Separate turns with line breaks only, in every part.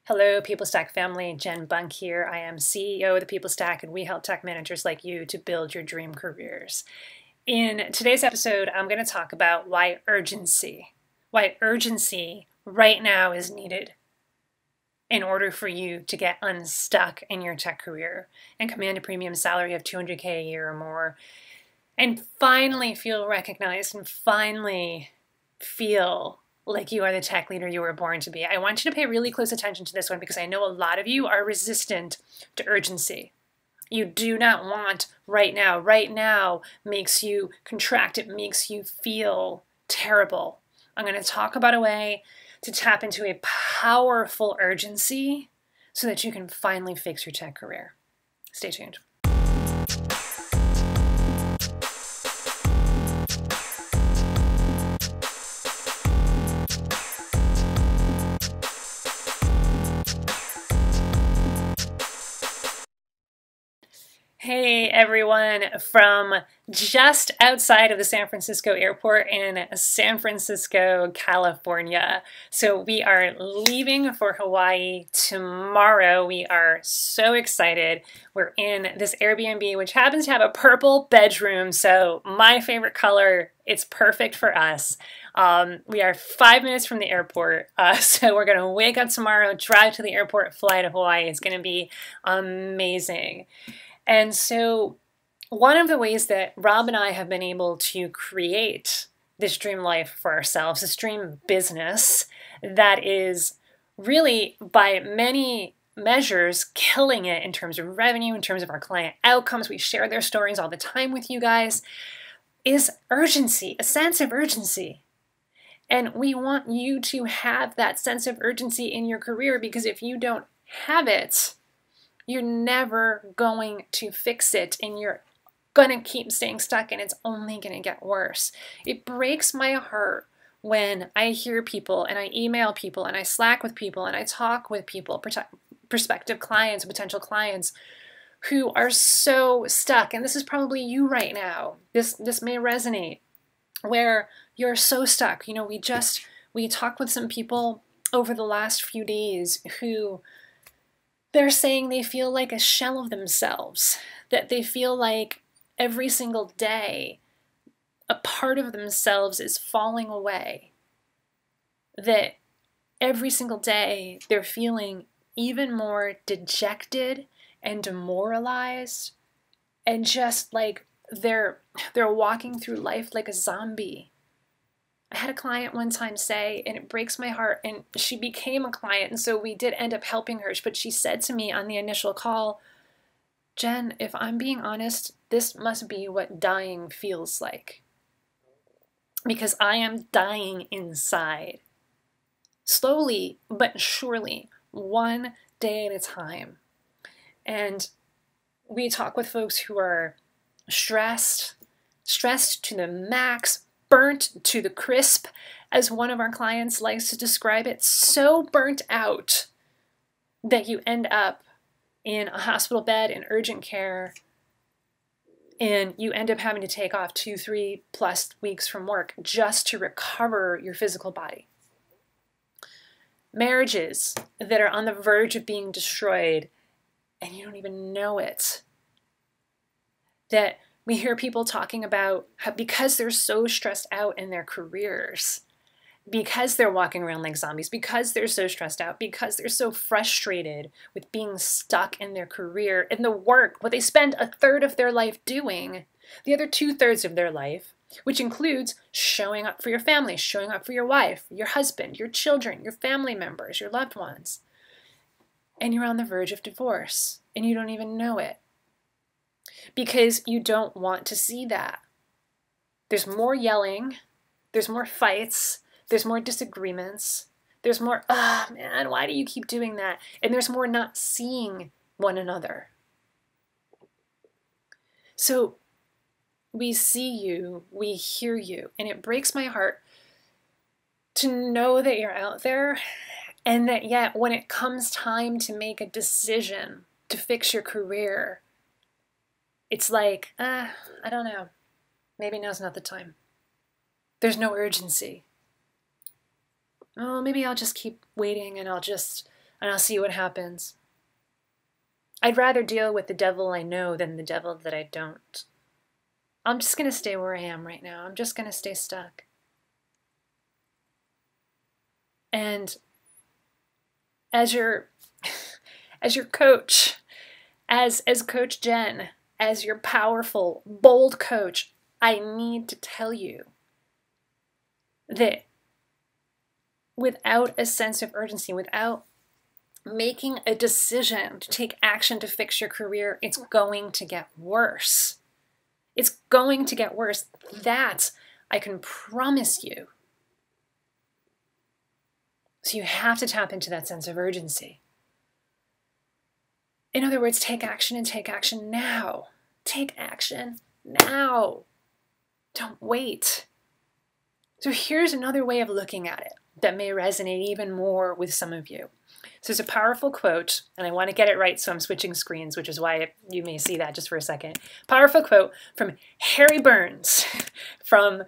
Hello, People Stack family. Jen Bunk here. I am CEO of the People Stack, and we help tech managers like you to build your dream careers. In today's episode, I'm going to talk about why urgency right now is needed in order for you to get unstuck in your tech career and command a premium salary of $200K a year or more, and finally feel recognized and finally feel like you are the tech leader you were born to be. I want you to pay really close attention to this one because I know a lot of you are resistant to urgency. You do not want right now. Right now makes you contract. It makes you feel terrible. I'm going to talk about a way to tap into a powerful urgency so that you can finally fix your tech career. Stay tuned. Hey everyone, from just outside of the San Francisco airport in San Francisco, California. So we are leaving for Hawaii tomorrow. We are so excited. We're in this Airbnb, which happens to have a purple bedroom. So my favorite color, it's perfect for us. We are 5 minutes from the airport. So we're going to wake up tomorrow, drive to the airport, fly to Hawaii. It's going to be amazing. And so one of the ways that Rob and I have been able to create this dream life for ourselves, this dream business that is really by many measures killing it in terms of revenue, in terms of our client outcomes, we share their stories all the time with you guys, is urgency, a sense of urgency. And we want you to have that sense of urgency in your career, because if you don't have it, you're never going to fix it, and you're going to keep staying stuck, and it's only going to get worse. It breaks my heart when I hear people and I email people and I Slack with people and I talk with people, prospective clients, potential clients who are so stuck. And this is probably you right now. This may resonate, where you're so stuck. You know, we talked with some people over the last few days who they're saying they feel like a shell of themselves, that they feel like every single day a part of themselves is falling away, that every single day they're feeling even more dejected and demoralized, and just like they're walking through life like a zombie. I had a client one time say, and it breaks my heart, and she became a client, and so we did end up helping her, but she said to me on the initial call, Jen, if I'm being honest, this must be what dying feels like, because I am dying inside. Slowly but surely, one day at a time. And we talk with folks who are stressed to the max, burnt to the crisp, as one of our clients likes to describe it, so burnt out that you end up in a hospital bed in urgent care, and you end up having to take off 2-3+ weeks from work just to recover your physical body. Marriages that are on the verge of being destroyed and you don't even know it. That we hear people talking about how, because they're so stressed out in their careers, because they're walking around like zombies, because they're so stressed out, because they're so frustrated with being stuck in their career, in the work, what they spend a third of their life doing, the other 2/3 of their life, which includes showing up for your family, showing up for your wife, your husband, your children, your family members, your loved ones. And you're on the verge of divorce, and you don't even know it, because you don't want to see that. There's more yelling, there's more fights, there's more disagreements, there's more, man, why do you keep doing that? And there's more not seeing one another. So we see you, we hear you, and it breaks my heart to know that you're out there, and that yet when it comes time to make a decision to fix your career, it's like, I don't know, maybe now's not the time. There's no urgency. Oh, maybe I'll just keep waiting, and I'll just and I'll see what happens. I'd rather deal with the devil I know than the devil that I don't. I'm just going to stay where I am right now. I'm just going to stay stuck. And as your coach, as Coach Jen, as your powerful, bold coach, I need to tell you that without a sense of urgency, without making a decision to take action to fix your career, it's going to get worse. It's going to get worse. That I can promise you. So you have to tap into that sense of urgency. In other words, take action and take action now. Take action now. Don't wait. So here's another way of looking at it that may resonate even more with some of you. So it's a powerful quote, and I want to get it right, so I'm switching screens, which is why you may see that just for a second. Powerful quote from Harry Burns from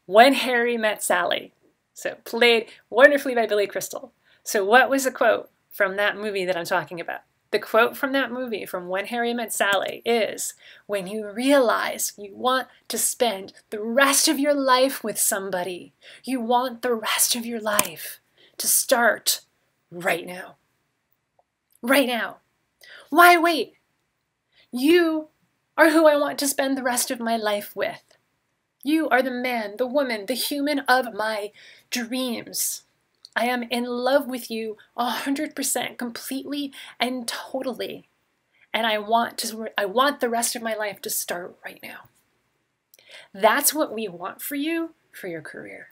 When Harry Met Sally. So played wonderfully by Billy Crystal. So what was the quote from that movie that I'm talking about? The quote from that movie, from When Harry Met Sally, is, when you realize you want to spend the rest of your life with somebody, you want the rest of your life to start right now. Right now. Why wait? You are who I want to spend the rest of my life with. You are the man, the woman, the human of my dreams. I am in love with you 100%, completely and totally. And I want the rest of my life to start right now. That's what we want for you, for your career.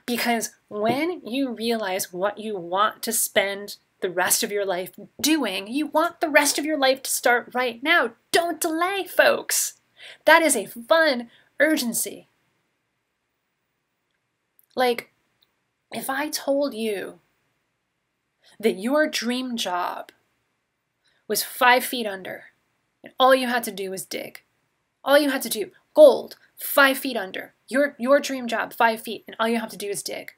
Because when you realize what you want to spend the rest of your life doing, you want the rest of your life to start right now. Don't delay, folks. That is a fun urgency. Like, if I told you that your dream job was 5 feet under, and all you had to do was dig. All you had to do, gold, 5 feet under. Your dream job, 5 feet, and all you have to do is dig.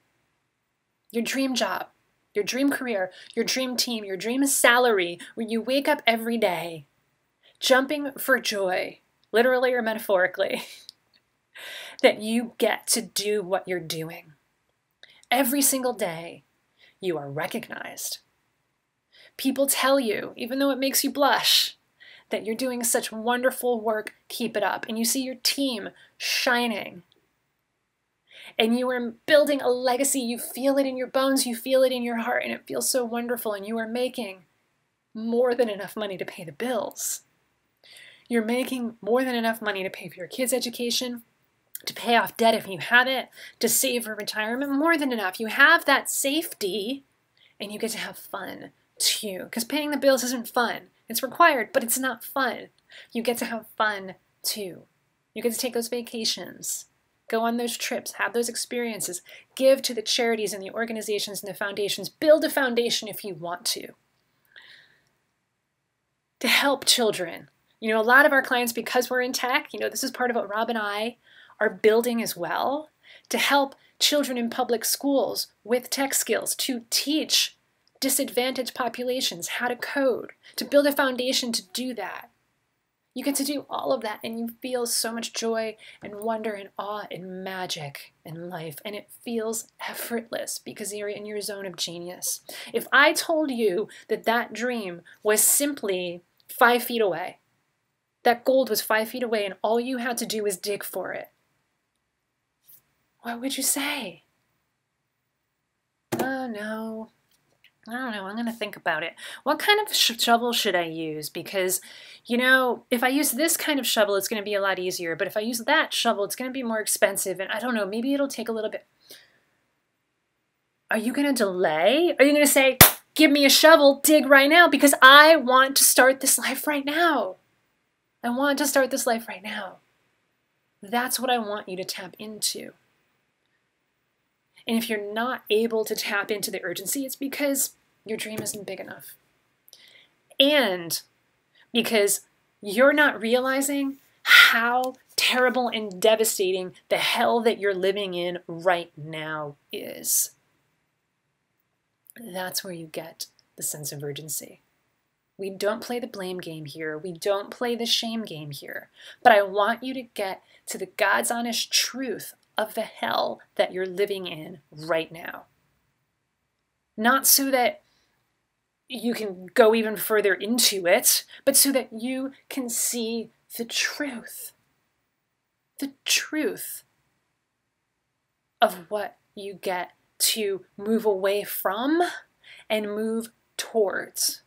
Your dream job, your dream career, your dream team, your dream salary, where you wake up every day jumping for joy, literally or metaphorically, that you get to do what you're doing. Every single day, you are recognized. People tell you, even though it makes you blush, that you're doing such wonderful work, keep it up. And you see your team shining. And you are building a legacy. You feel it in your bones, you feel it in your heart, and it feels so wonderful. And you are making more than enough money to pay the bills. You're making more than enough money to pay for your kids' education, to pay off debt if you have it, to save for retirement, more than enough. You have that safety, and you get to have fun too. Because paying the bills isn't fun. It's required, but it's not fun. You get to have fun too. You get to take those vacations, go on those trips, have those experiences, give to the charities and the organizations and the foundations, build a foundation if you want to help children. You know, a lot of our clients, because we're in tech, you know, this is part of what Rob and I are building as well, to help children in public schools with tech skills, to teach disadvantaged populations how to code, to build a foundation to do that. You get to do all of that, and you feel so much joy and wonder and awe and magic in life, and it feels effortless because you're in your zone of genius. If I told you that that dream was simply 5 feet away, that gold was 5 feet away, and all you had to do was dig for it, what would you say? Oh, no. I don't know. I'm going to think about it. What kind of shovel should I use? Because, you know, if I use this kind of shovel, it's going to be a lot easier. But if I use that shovel, it's going to be more expensive. And I don't know, maybe it'll take a little bit. Are you going to delay? Are you going to say, give me a shovel, dig right now? Because I want to start this life right now. I want to start this life right now. That's what I want you to tap into. And if you're not able to tap into the urgency, it's because your dream isn't big enough. And because you're not realizing how terrible and devastating the hell that you're living in right now is. That's where you get the sense of urgency. We don't play the blame game here. We don't play the shame game here. But I want you to get to the God's honest truth of the hell that you're living in right now. Not so that you can go even further into it, but so that you can see the truth. The truth of what you get to move away from and move towards.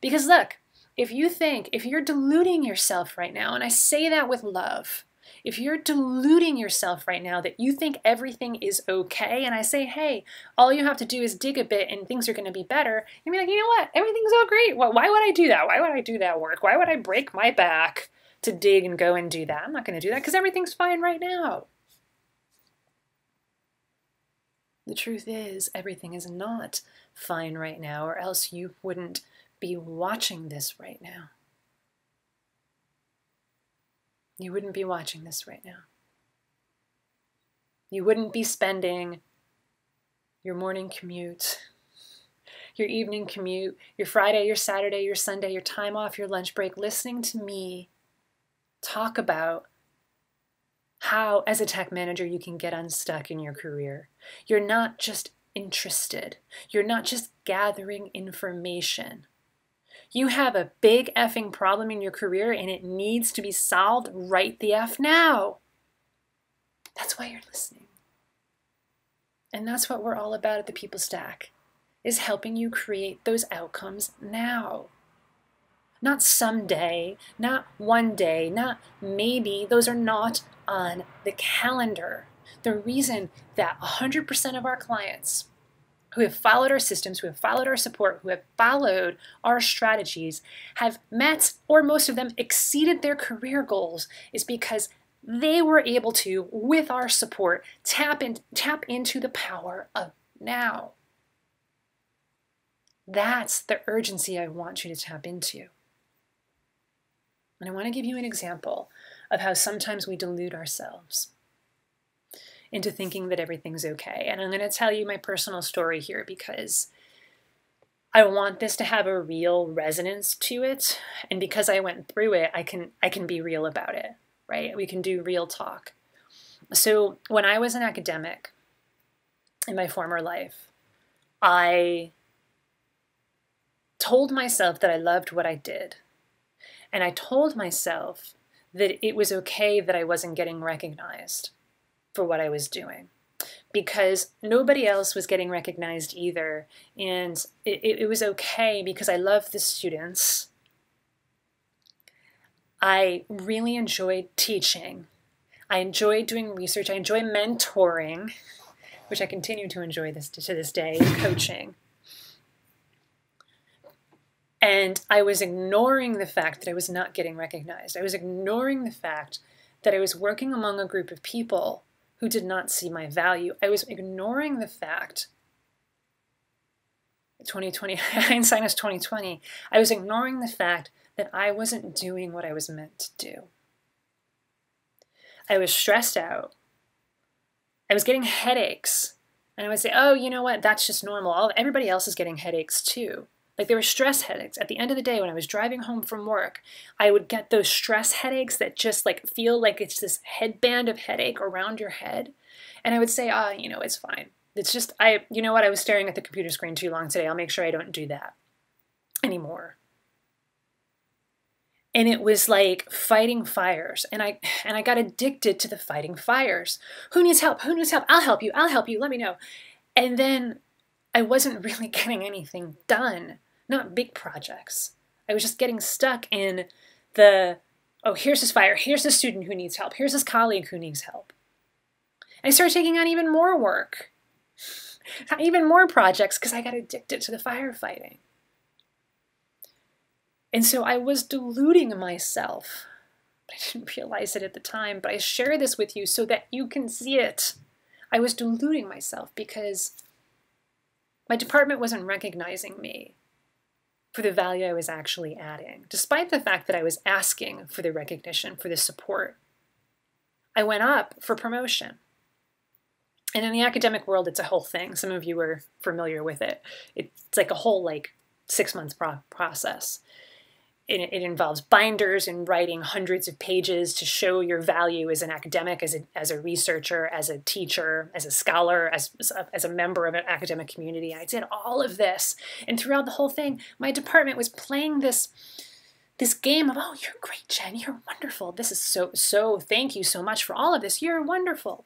Because look, if you're deluding yourself right now, and I say that with love, if you're deluding yourself right now that you think everything is okay, and I say, hey, all you have to do is dig a bit and things are going to be better, you'll be like, you know what? Everything's all great. Well, why would I do that? Why would I do that work? Why would I break my back to dig and go and do that? I'm not going to do that because everything's fine right now. The truth is, everything is not fine right now, or else you wouldn't be watching this right now. You wouldn't be watching this right now. You wouldn't be spending your morning commute, your evening commute, your Friday, your Saturday, your Sunday, your time off, your lunch break, listening to me talk about how, as a tech manager, you can get unstuck in your career. You're not just interested. You're not just gathering information. You have a big effing problem in your career and it needs to be solved right the F now. That's why you're listening. And that's what we're all about at the People Stack, is helping you create those outcomes now. Not someday, not one day, not maybe. Those are not on the calendar. The reason that 100% of our clients who have followed our systems, who have followed our support, who have followed our strategies, have met, or most of them exceeded their career goals, is because they were able to, with our support, tap into the power of now. That's the urgency I want you to tap into. And I want to give you an example of how sometimes we delude ourselves into thinking that everything's okay. And I'm going to tell you my personal story here because I want this to have a real resonance to it. And because I went through it, I can be real about it, right? We can do real talk. So when I was an academic in my former life, I told myself that I loved what I did. And I told myself that it was okay that I wasn't getting recognized for what I was doing, because nobody else was getting recognized either. And it was okay because I loved the students. I really enjoyed teaching. I enjoyed doing research. I enjoy mentoring, which I continue to enjoy to this day, coaching. And I was ignoring the fact that I was not getting recognized. I was ignoring the fact that I was working among a group of people who did not see my value. I was ignoring the fact, 2020, hindsight is 2020. I was ignoring the fact that I wasn't doing what I was meant to do. I was stressed out. I was getting headaches. And I would say, oh, you know what? That's just normal. Everybody else is getting headaches too. Like, there were stress headaches. At the end of the day, when I was driving home from work, I would get those stress headaches that just like feel like it's this headband of headache around your head. And I would say, it's fine. It's just, you know what? I was staring at the computer screen too long today. I'll make sure I don't do that anymore. And it was like fighting fires. And I got addicted to the fighting fires. Who needs help? Who needs help? I'll help you. I'll help you. Let me know. And then I wasn't really getting anything done. Not big projects. I was just getting stuck in here's this fire, here's this student who needs help, here's this colleague who needs help. I started taking on even more work, even more projects, because I got addicted to the firefighting. And so I was deluding myself. I didn't realize it at the time, but I share this with you so that you can see it. I was deluding myself because my department wasn't recognizing me for the value I was actually adding, despite the fact that I was asking for the recognition, for the support. I went up for promotion. And in the academic world, it's a whole thing. Some of you are familiar with it. It's like a whole 6 months process. It involves binders and writing hundreds of pages to show your value as an academic, as a researcher, as a teacher, as a scholar, as a member of an academic community. I did all of this. And throughout the whole thing, my department was playing this game of, oh, you're great, Jen. You're wonderful. This is so thank you so much for all of this. You're wonderful.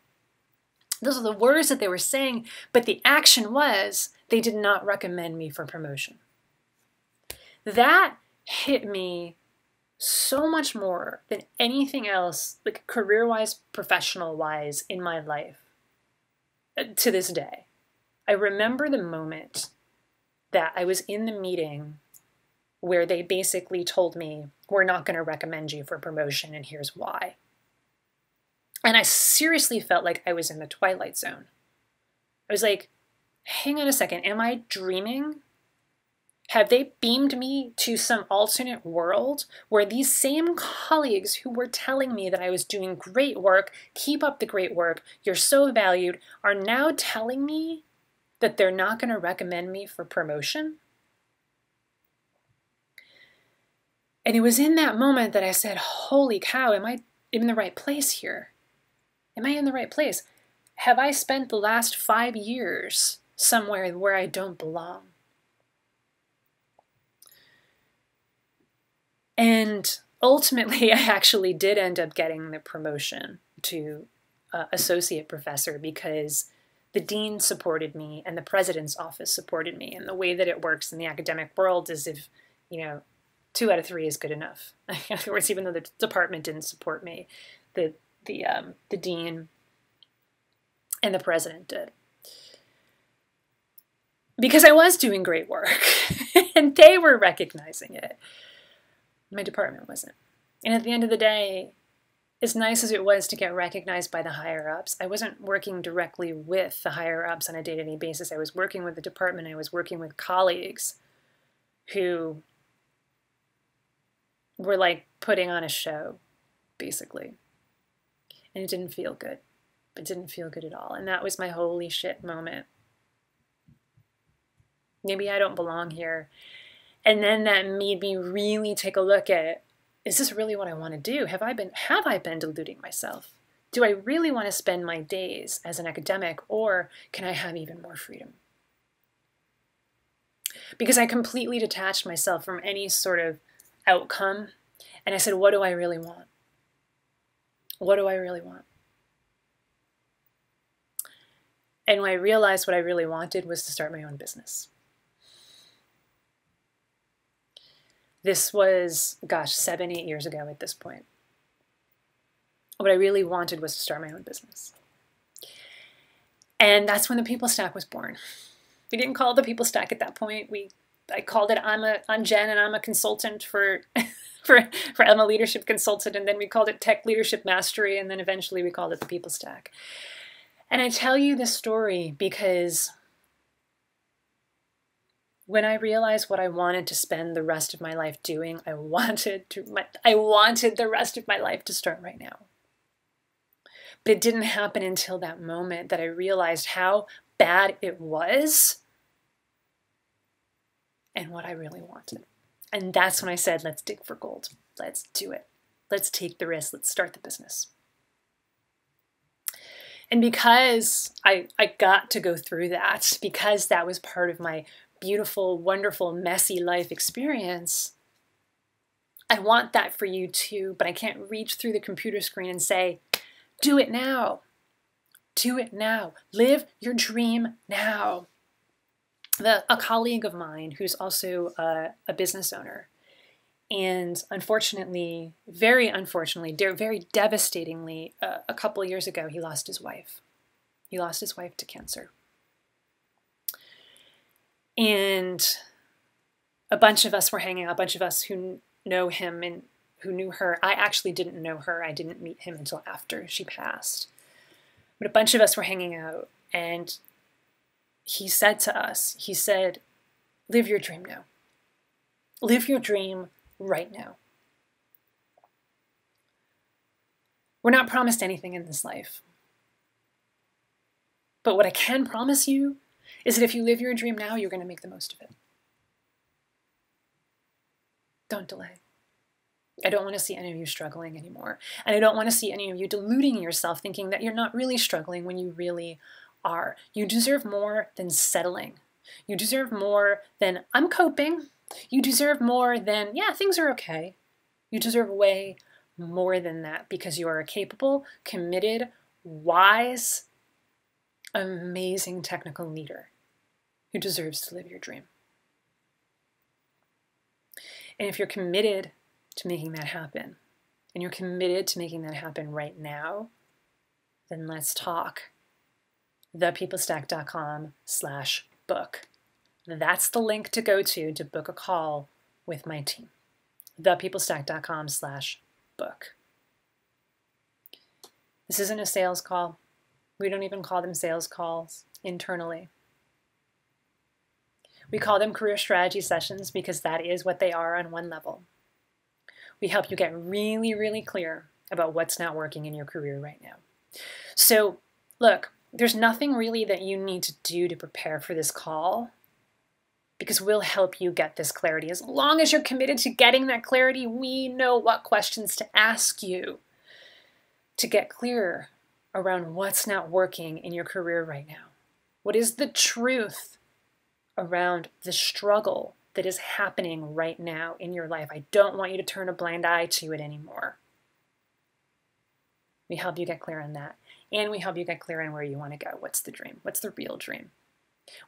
Those are the words that they were saying, but the action was they did not recommend me for promotion. That hit me so much more than anything else, like career-wise, professional-wise in my life to this day. I remember the moment that I was in the meeting where they basically told me, we're not going to recommend you for promotion and here's why. And I seriously felt like I was in the Twilight Zone. I was like, hang on a second, am I dreaming? Have they beamed me to some alternate world where these same colleagues who were telling me that I was doing great work, keep up the great work, you're so valued, are now telling me that they're not going to recommend me for promotion? And it was in that moment that I said, holy cow, am I in the right place here? Am I in the right place? Have I spent the last 5 years somewhere where I don't belong? And ultimately, I actually did end up getting the promotion to associate professor because the dean supported me and the president's office supported me. And the way that it works in the academic world is if, 2 out of 3 is good enough. In other words, even though the department didn't support me, the dean and the president did. Because I was doing great work and they were recognizing it. My department wasn't. And at the end of the day, as nice as it was to get recognized by the higher-ups, I wasn't working directly with the higher-ups on a day-to-day basis. I was working with the department. I was working with colleagues who were like putting on a show, basically. And it didn't feel good. It didn't feel good at all. And that was my holy shit moment. Maybe I don't belong here. And then that made me really take a look at, is this really what I want to do? Have I been deluding myself? Do I really want to spend my days as an academic, or can I have even more freedom? Because I completely detached myself from any sort of outcome. And I said, what do I really want? What do I really want? And when I realized what I really wanted was to start my own business. This was, 7, 8 years ago at this point. What I really wanted was to start my own business. And that's when the People Stack was born. We didn't call it the People Stack at that point. I called it I'm Jen and I'm a consultant for I'm a leadership consultant, and then we called it Tech Leadership Mastery, and then eventually we called it the People Stack. And I tell you this story because when I realized what I wanted to spend the rest of my life doing, I wanted the rest of my life to start right now. But it didn't happen until that moment that I realized how bad it was and what I really wanted. And that's when I said, let's dig for gold. Let's do it. Let's take the risk. Let's start the business. And because I got to go through that, because that was part of my beautiful, wonderful, messy life experience, I want that for you too, but I can't reach through the computer screen and say, do it now. Do it now. Live your dream now. A colleague of mine who's also a business owner, and unfortunately, very devastatingly, a couple of years ago, he lost his wife. He lost his wife to cancer. And a bunch of us were hanging out, a bunch of us who know him and who knew her. I actually didn't know her. I didn't meet him until after she passed. But a bunch of us were hanging out, and he said to us, he said, live your dream now. Live your dream right now. We're not promised anything in this life. But what I can promise you is that if you live your dream now, you're going to make the most of it. Don't delay. I don't want to see any of you struggling anymore. And I don't want to see any of you deluding yourself thinking that you're not really struggling when you really are. You deserve more than settling. You deserve more than I'm coping. You deserve more than, yeah, things are okay. You deserve way more than that because you are a capable, committed, wise, amazing technical leader who deserves to live your dream. And if you're committed to making that happen, and you're committed to making that happen right now, then let's talk. thepeoplestack.com/book. That's the link to go to book a call with my team. thepeoplestack.com/book. This isn't a sales call. We don't even call them sales calls internally. We call them career strategy sessions because that is what they are on one level. We help you get really, really clear about what's not working in your career right now. So, look, there's nothing really that you need to do to prepare for this call because we'll help you get this clarity. As long as you're committed to getting that clarity, we know what questions to ask you to get clearer around what's not working in your career right now. What is the truth around the struggle that is happening right now in your life? I don't want you to turn a blind eye to it anymore. We help you get clear on that. And we help you get clear on where you want to go. What's the dream? What's the real dream?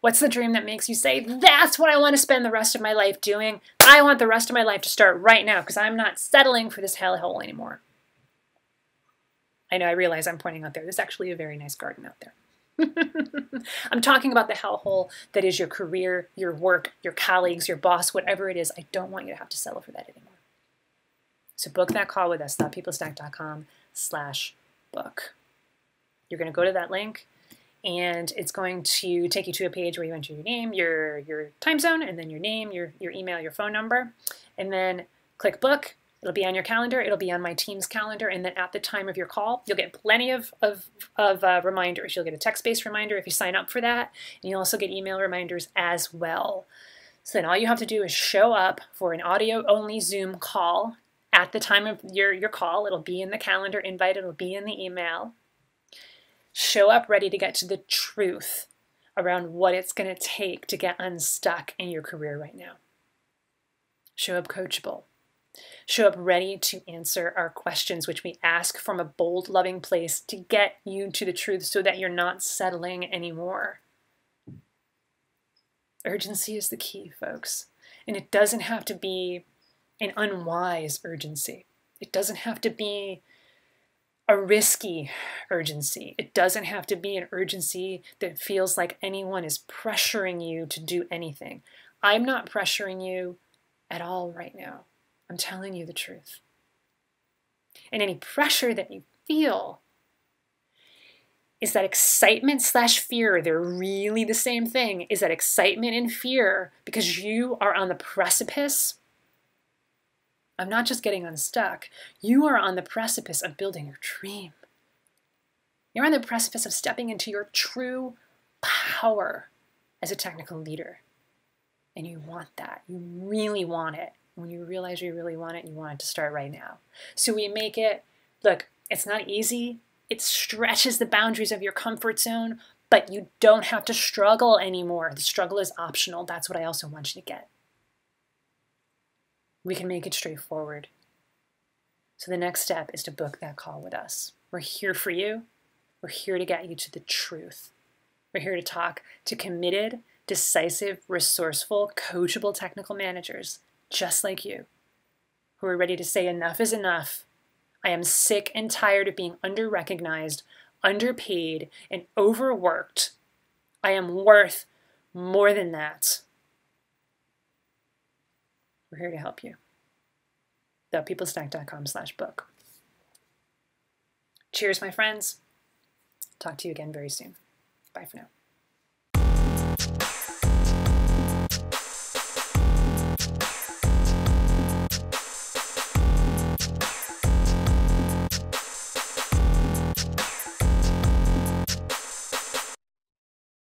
What's the dream that makes you say, that's what I want to spend the rest of my life doing? I want the rest of my life to start right now because I'm not settling for this hellhole anymore. I know, I realize I'm pointing out there. There's actually a very nice garden out there. I'm talking about the hellhole that is your career, your work, your colleagues, your boss, whatever it is. I don't want you to have to settle for that anymore. So book that call with us, thepeoplestack.com/book. You're going to go to that link and it's going to take you to a page where you enter your name, your time zone, and then your name, your email, your phone number, and then click book. It'll be on your calendar. It'll be on my team's calendar. And then at the time of your call, you'll get plenty of reminders. You'll get a text-based reminder if you sign up for that. And you'll also get email reminders as well. So then all you have to do is show up for an audio-only Zoom call at the time of your call. It'll be in the calendar invite. It'll be in the email. Show up ready to get to the truth around what it's going to take to get unstuck in your career right now. Show up coachable. Show up ready to answer our questions, which we ask from a bold, loving place to get you to the truth so that you're not settling anymore. Urgency is the key, folks. And it doesn't have to be an unwise urgency. It doesn't have to be a risky urgency. It doesn't have to be an urgency that feels like anyone is pressuring you to do anything. I'm not pressuring you at all right now. I'm telling you the truth. And any pressure that you feel is that excitement/fear. They're really the same thing. Is that excitement and fear because you are on the precipice of not just getting unstuck. You are on the precipice of building your dream. You're on the precipice of stepping into your true power as a technical leader. And you want that. You really want it. When you realize you really want it, you want it to start right now. So we make it, look, it's not easy. It stretches the boundaries of your comfort zone, but you don't have to struggle anymore. The struggle is optional. That's what I also want you to get. We can make it straightforward. So the next step is to book that call with us. We're here for you. We're here to get you to the truth. We're here to talk to committed, decisive, resourceful, coachable technical managers just like you, who are ready to say enough is enough. I am sick and tired of being under-recognized, underpaid, and overworked. I am worth more than that. We're here to help you. thepeoplestack.com/book. Cheers, my friends. Talk to you again very soon. Bye for now.